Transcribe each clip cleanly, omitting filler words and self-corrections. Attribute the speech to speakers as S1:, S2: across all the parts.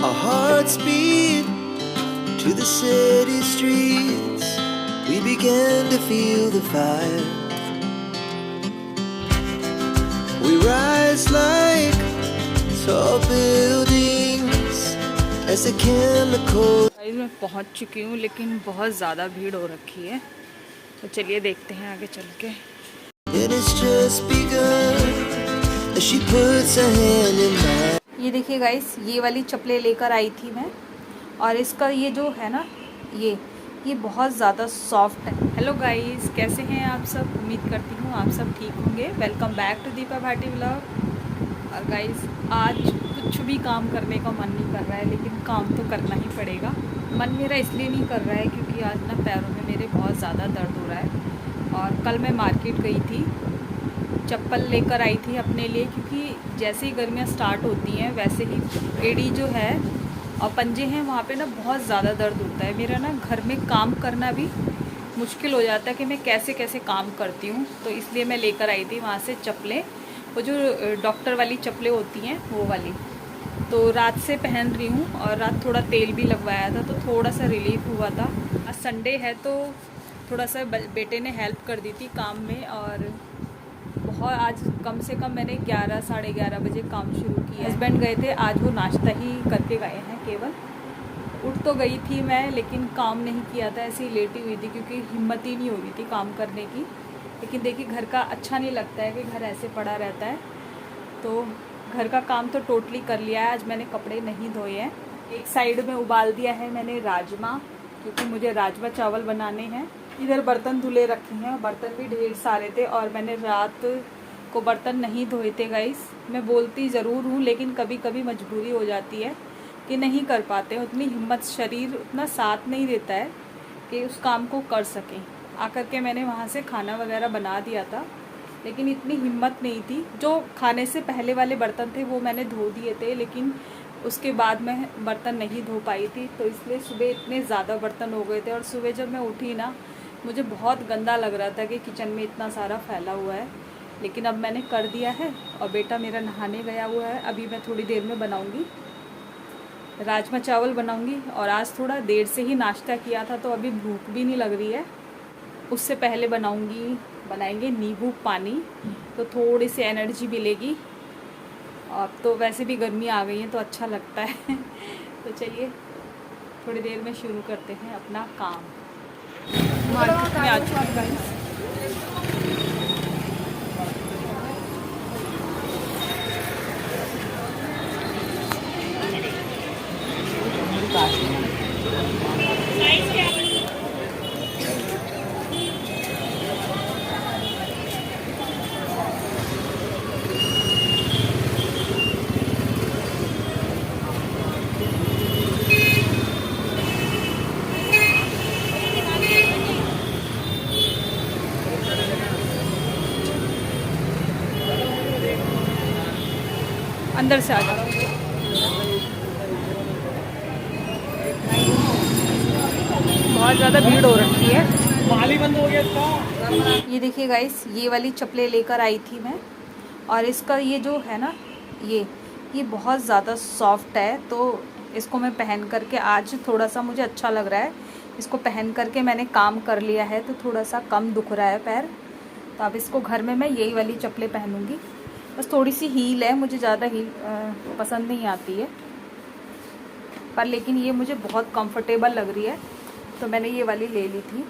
S1: Our hearts beat to the city streets. We began to feel the fire. We rise like tall buildings as the chemicals.
S2: मैं पहुंच चुकी हूँ, लेकिन बहुत ज़्यादा भीड़ हो रखी है, तो चलिए देखते हैं आगे चल के।
S1: It has just begun as she puts her hand in mine.
S2: ये देखिए गाइस, ये वाली चप्पलें लेकर आई थी मैं, और इसका ये जो है ना, ये बहुत ज़्यादा सॉफ्ट है। हेलो गाइस, कैसे हैं आप सब? उम्मीद करती हूँ आप सब ठीक होंगे। Welcome back to Deepa Bhati vlog. और गाइस, आज कुछ भी काम करने का मन नहीं कर रहा है, लेकिन काम तो करना ही पड़ेगा। मन मेरा इसलिए नहीं कर रहा है क्योंकि आज ना पैरों में मेरे बहुत ज़्यादा दर्द हो रहा है। और कल मैं मार्केट गई थी, चप्पल लेकर आई थी अपने लिए, क्योंकि जैसे ही गर्मियाँ स्टार्ट होती हैं वैसे ही एड़ी जो है और पंजे हैं वहाँ पे ना बहुत ज़्यादा दर्द होता है। मेरा ना घर में काम करना भी मुश्किल हो जाता है कि मैं कैसे कैसे काम करती हूँ, तो इसलिए मैं लेकर आई थी वहाँ से चप्पलें, वो जो डॉक्टर वाली चप्पलें होती हैं वो वाली। तो रात से पहन रही हूँ, और रात थोड़ा तेल भी लगवाया था तो थोड़ा सा रिलीफ हुआ था। आज संडे है तो थोड़ा सा बेटे ने हेल्प कर दी थी काम में, और बहुत आज कम से कम मैंने 11 साढ़े 11 बजे काम शुरू किया। हस्बैंड गए थे आज, वो नाश्ता ही करके गए हैं केवल। उठ तो गई थी मैं, लेकिन काम नहीं किया था, ऐसे ही लेटी हुई थी क्योंकि हिम्मत ही नहीं हो रही थी काम करने की। लेकिन देखिए, घर का अच्छा नहीं लगता है कि घर ऐसे पड़ा रहता है, तो घर का काम तो टोटली कर लिया है। आज मैंने कपड़े नहीं धोए हैं। एक साइड में उबाल दिया है मैंने राजमा, क्योंकि मुझे राजमा चावल बनाने हैं। इधर बर्तन धुले रखे हैं, बर्तन भी ढेर सारे थे, और मैंने रात को बर्तन नहीं धोए थे गाइस। मैं बोलती ज़रूर हूँ, लेकिन कभी कभी मजबूरी हो जाती है कि नहीं कर पाते, उतनी हिम्मत, शरीर उतना साथ नहीं देता है कि उस काम को कर सकें। आकर के मैंने वहाँ से खाना वगैरह बना दिया था, लेकिन इतनी हिम्मत नहीं थी। जो खाने से पहले वाले बर्तन थे वो मैंने धो दिए थे, लेकिन उसके बाद मैं बर्तन नहीं धो पाई थी, तो इसलिए सुबह इतने ज़्यादा बर्तन हो गए थे। और सुबह जब मैं उठी ना, मुझे बहुत गंदा लग रहा था कि किचन में इतना सारा फैला हुआ है, लेकिन अब मैंने कर दिया है। और बेटा मेरा नहाने गया हुआ है, अभी मैं थोड़ी देर में बनाऊंगी राजमा चावल बनाऊंगी। और आज थोड़ा देर से ही नाश्ता किया था, तो अभी भूख भी नहीं लग रही है। उससे पहले बनाएंगे नींबू पानी, तो थोड़ी सी एनर्जी मिलेगी। अब तो वैसे भी गर्मी आ गई है तो अच्छा लगता है। तो चलिए थोड़ी देर में शुरू करते हैं अपना काम। मार्केट में आ चुकी गाइस। अंदर से आ जाओ। बहुत ज़्यादा भीड़ हो रखी है। माली बंद हो गया इसका। ये देखिए गाइस, ये वाली चप्पलें लेकर आई थी मैं, और इसका ये जो है ना, ये बहुत ज़्यादा सॉफ्ट है, तो इसको मैं पहन करके आज थोड़ा सा मुझे अच्छा लग रहा है। इसको पहन करके मैंने काम कर लिया है, तो थोड़ा सा कम दुख रहा है पैर। तो अब इसको घर में मैं यही वाली चप्पलें पहनूंगी। बस थोड़ी सी हील है, मुझे ज़्यादा हील पसंद नहीं आती है, पर लेकिन ये मुझे बहुत कंफर्टेबल लग रही है, तो मैंने ये वाली ले ली थी।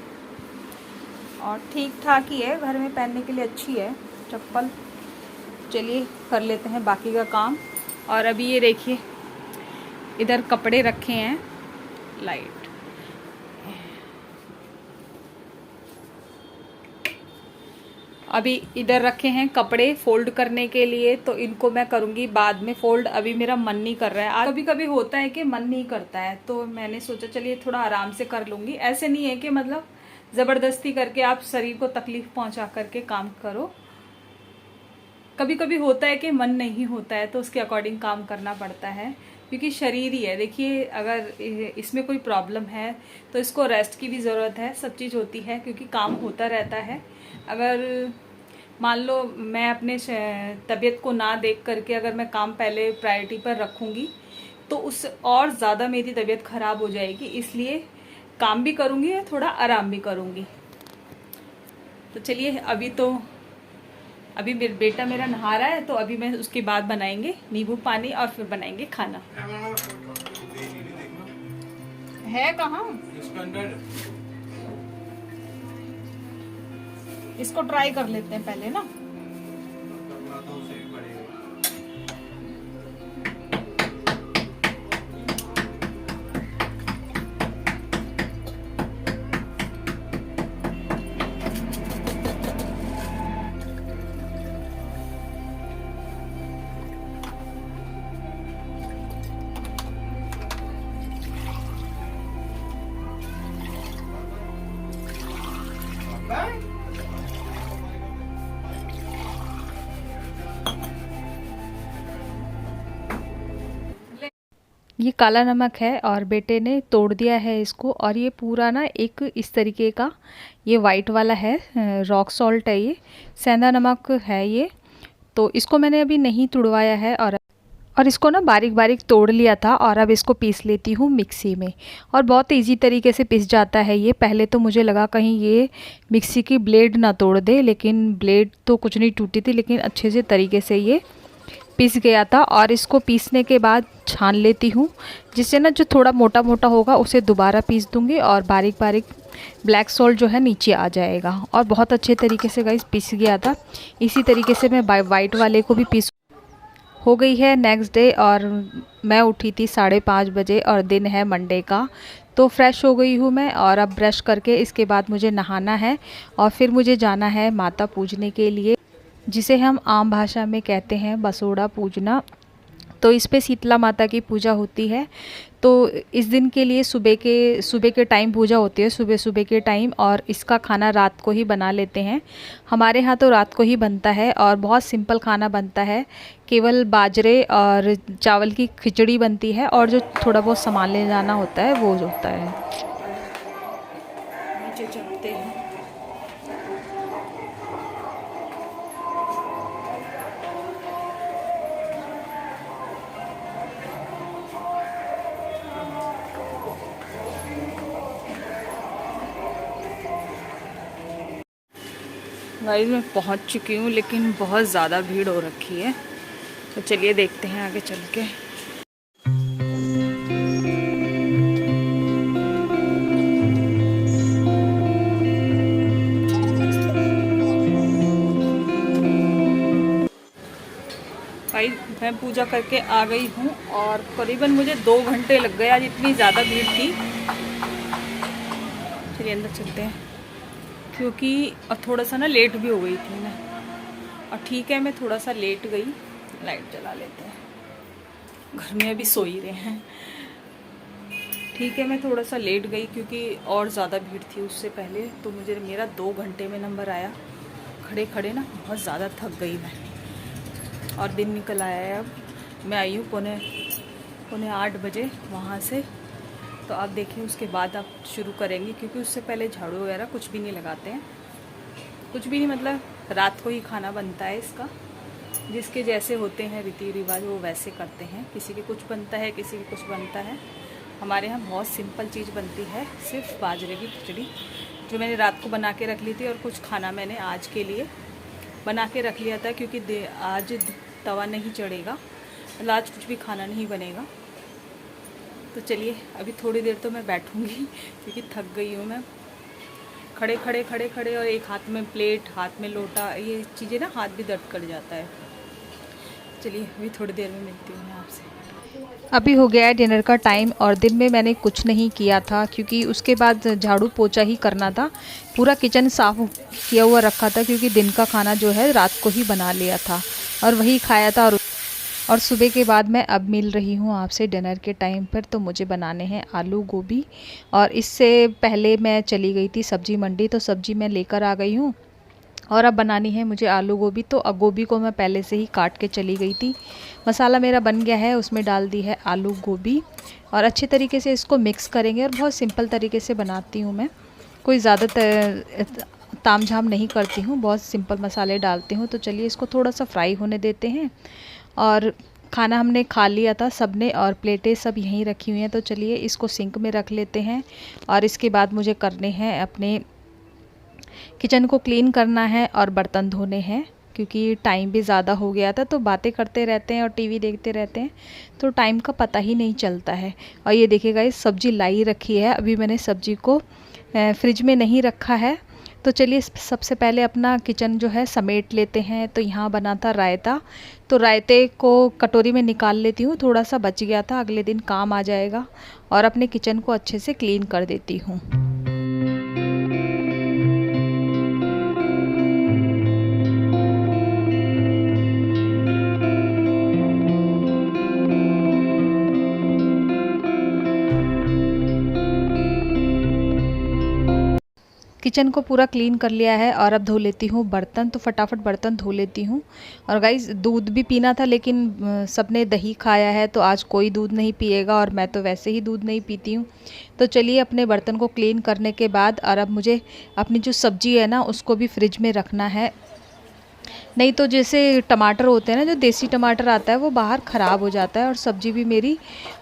S2: और ठीक ठाक ही है, घर में पहनने के लिए अच्छी है चप्पल। चलिए कर लेते हैं बाकी का काम। और अभी ये देखिए, इधर कपड़े रखे हैं लाइट, अभी इधर रखे हैं कपड़े फोल्ड करने के लिए, तो इनको मैं करूँगी बाद में फोल्ड। अभी मेरा मन नहीं कर रहा है। कभी कभी होता है कि मन नहीं करता है, तो मैंने सोचा चलिए थोड़ा आराम से कर लूँगी। ऐसे नहीं है कि मतलब ज़बरदस्ती करके आप शरीर को तकलीफ पहुँचा करके काम करो। कभी कभी होता है कि मन नहीं होता है, तो उसके अकॉर्डिंग काम करना पड़ता है, क्योंकि शरीर ही है। देखिए, अगर इसमें कोई प्रॉब्लम है तो इसको रेस्ट की भी ज़रूरत है। सब चीज़ होती है क्योंकि काम होता रहता है। अगर मान लो मैं अपने तबीयत को ना देख करके अगर मैं काम पहले प्रायोरिटी पर रखूँगी तो उससे और ज़्यादा मेरी तबीयत ख़राब हो जाएगी, इसलिए काम भी करूँगी और थोड़ा आराम भी करूँगी। तो चलिए अभी बेटा मेरा नहा रहा है, तो अभी मैं उसके बाद बनाएंगे नींबू पानी और फिर बनाएंगे खाना। है कहाँ? इसको ट्राई कर लेते हैं पहले ना। ये काला नमक है और बेटे ने तोड़ दिया है इसको, और ये पूरा ना एक इस तरीके का ये वाइट वाला है, रॉक सॉल्ट है, ये सेंधा नमक है ये। तो इसको मैंने अभी नहीं तुड़वाया है और इसको ना बारीक बारीक तोड़ लिया था, और अब इसको पीस लेती हूँ मिक्सी में। और बहुत इजी तरीके से पिस जाता है ये। पहले तो मुझे लगा कहीं ये मिक्सी की ब्लेड ना तोड़ दे, लेकिन ब्लेड तो कुछ नहीं टूटी थी, लेकिन अच्छे से तरीके से ये पीस गया था। और इसको पीसने के बाद छान लेती हूँ, जिससे ना जो थोड़ा मोटा मोटा होगा उसे दोबारा पीस दूँगी, और बारीक बारीक ब्लैक सॉल्ट जो है नीचे आ जाएगा। और बहुत अच्छे तरीके से गाइस पीस गया था। इसी तरीके से मैं वाइट वाले को भी पीस। हो गई है नेक्स्ट डे, और मैं उठी थी 5:30 बजे, और दिन है मंडे का। तो फ्रेश हो गई हूँ मैं, और अब ब्रश करके इसके बाद मुझे नहाना है, और फिर मुझे जाना है माता पूजने के लिए, जिसे हम आम भाषा में कहते हैं बसोड़ा पूजना। तो इस पे शीतला माता की पूजा होती है। तो इस दिन के लिए सुबह के टाइम पूजा होती है, सुबह के टाइम, और इसका खाना रात को ही बना लेते हैं। हमारे यहाँ तो रात को ही बनता है, और बहुत सिंपल खाना बनता है। केवल बाजरे और चावल की खिचड़ी बनती है, और जो थोड़ा बहुत सामान ले जाना होता है वो होता है। नीचे चलते हैं। गाइस मैं पहुंच चुकी हूँ, लेकिन बहुत ज़्यादा भीड़ हो रखी है। तो चलिए देखते हैं आगे चल के। भाई मैं पूजा करके आ गई हूँ, और करीबन मुझे 2 घंटे लग गए, आज इतनी ज़्यादा भीड़ थी। चलिए अंदर चलते हैं, क्योंकि अब थोड़ा सा ना लेट भी हो गई थी मैं। और ठीक है, मैं थोड़ा सा लेट गई। लाइट जला लेते हैं, घर में अभी सो ही रहे हैं। ठीक है, मैं थोड़ा सा लेट गई क्योंकि और ज़्यादा भीड़ थी उससे पहले। तो मेरा 2 घंटे में नंबर आया। खड़े खड़े ना बहुत ज़्यादा थक गई मैं, और दिन निकल आया है। अब मैं आई हूँ पौने 8 बजे वहाँ से। तो आप देखिए उसके बाद आप शुरू करेंगे, क्योंकि उससे पहले झाड़ू वगैरह कुछ भी नहीं लगाते हैं। कुछ भी नहीं, मतलब रात को ही खाना बनता है इसका। जिसके जैसे होते हैं रीति रिवाज वो वैसे करते हैं। किसी के कुछ बनता है, किसी के कुछ बनता है। हमारे यहाँ बहुत सिंपल चीज़ बनती है, सिर्फ बाजरे की खिचड़ी, जो मैंने रात को बना के रख ली थी। और कुछ खाना मैंने आज के लिए बना के रख लिया था, क्योंकि आज तवा नहीं चढ़ेगा, मतलब आज कुछ भी खाना नहीं बनेगा। तो चलिए अभी थोड़ी देर तो मैं बैठूंगी, क्योंकि थक गई हूँ मैं। खड़े खड़े और एक हाथ में प्लेट, हाथ में लोटा, ये चीज़ें ना हाथ भी दर्द कर जाता है। चलिए अभी थोड़ी देर में मिलती हूँ मैं आपसे। अभी हो गया है डिनर का टाइम, और दिन में मैंने कुछ नहीं किया था, क्योंकि उसके बाद झाड़ू पोछा ही करना था। पूरा किचन साफ़ किया हुआ रखा था, क्योंकि दिन का खाना जो है रात को ही बना लिया था और वही खाया था। और सुबह के बाद मैं अब मिल रही हूँ आपसे डिनर के टाइम पर। तो मुझे बनाने हैं आलू गोभी, और इससे पहले मैं चली गई थी सब्ज़ी मंडी, तो सब्ज़ी मैं लेकर आ गई हूँ। और अब बनानी है मुझे आलू गोभी। तो गोभी को मैं पहले से ही काट के चली गई थी। मसाला मेरा बन गया है, उसमें डाल दी है आलू गोभी, और अच्छे तरीके से इसको मिक्स करेंगे। और बहुत सिंपल तरीके से बनाती हूँ मैं, कोई ज़्यादा ताम झाम नहीं करती हूँ, बहुत सिंपल मसाले डालती हूँ। तो चलिए इसको थोड़ा सा फ्राई होने देते हैं, और खाना हमने खा लिया था सबने और प्लेटें सब यहीं रखी हुई हैं। तो चलिए इसको सिंक में रख लेते हैं और इसके बाद मुझे करने हैं अपने किचन को क्लीन करना है और बर्तन धोने हैं, क्योंकि टाइम भी ज़्यादा हो गया था। तो बातें करते रहते हैं और टीवी देखते रहते हैं तो टाइम का पता ही नहीं चलता है। और ये देखिएगा इस सब्ज़ी लाई रखी है, अभी मैंने सब्ज़ी को फ्रिज में नहीं रखा है। तो चलिए सबसे पहले अपना किचन जो है समेट लेते हैं। तो यहाँ बना था रायता, तो रायते को कटोरी में निकाल लेती हूँ, थोड़ा सा बच गया था, अगले दिन काम आ जाएगा। और अपने किचन को अच्छे से क्लीन कर देती हूँ। किचन को पूरा क्लीन कर लिया है और अब धो लेती हूँ बर्तन। तो फटाफट बर्तन धो लेती हूँ। और गाइस दूध भी पीना था, लेकिन सबने दही खाया है तो आज कोई दूध नहीं पिएगा और मैं तो वैसे ही दूध नहीं पीती हूँ। तो चलिए अपने बर्तन को क्लीन करने के बाद और अब मुझे अपनी जो सब्ज़ी है ना उसको भी फ्रिज में रखना है। नहीं तो जैसे टमाटर होते हैं ना, जो देसी टमाटर आता है वो बाहर ख़राब हो जाता है। और सब्ज़ी भी मेरी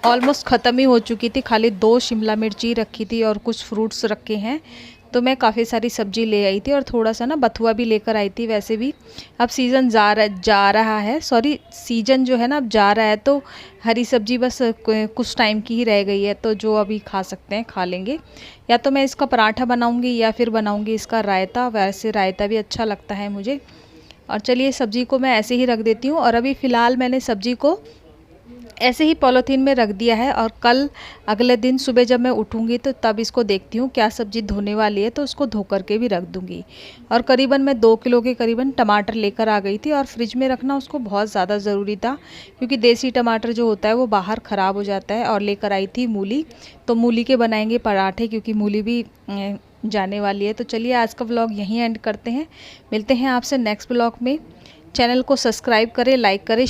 S2: ऑलमोस्ट ख़त्म ही हो चुकी थी, खाली 2 शिमला मिर्ची रखी थी और कुछ फ्रूट्स रखे हैं। तो मैं काफ़ी सारी सब्ज़ी ले आई थी और थोड़ा सा ना बथुआ भी लेकर आई थी। वैसे भी अब सीज़न जा रहा है, सॉरी सीजन जो है ना अब जा रहा है, तो हरी सब्ज़ी बस कुछ टाइम की ही रह गई है। तो जो अभी खा सकते हैं खा लेंगे, या तो मैं इसका पराठा बनाऊंगी या फिर बनाऊंगी इसका रायता। वैसे रायता भी अच्छा लगता है मुझे। और चलिए सब्ज़ी को मैं ऐसे ही रख देती हूँ। और अभी फ़िलहाल मैंने सब्ज़ी को ऐसे ही पॉलीथीन में रख दिया है और कल अगले दिन सुबह जब मैं उठूँगी तो तब इसको देखती हूँ क्या सब्ज़ी धोने वाली है, तो उसको धो करके भी रख दूँगी। और करीबन मैं 2 किलो के करीबन टमाटर लेकर आ गई थी और फ्रिज में रखना उसको बहुत ज़्यादा ज़रूरी था, क्योंकि देसी टमाटर जो होता है वो बाहर ख़राब हो जाता है। और लेकर आई थी मूली, तो मूली के बनाएंगे पराठे, क्योंकि मूली भी जाने वाली है। तो चलिए आज का व्लॉग यहीं एंड करते हैं, मिलते हैं आपसे नेक्स्ट व्लॉग में। चैनल को सब्सक्राइब करें, लाइक करें।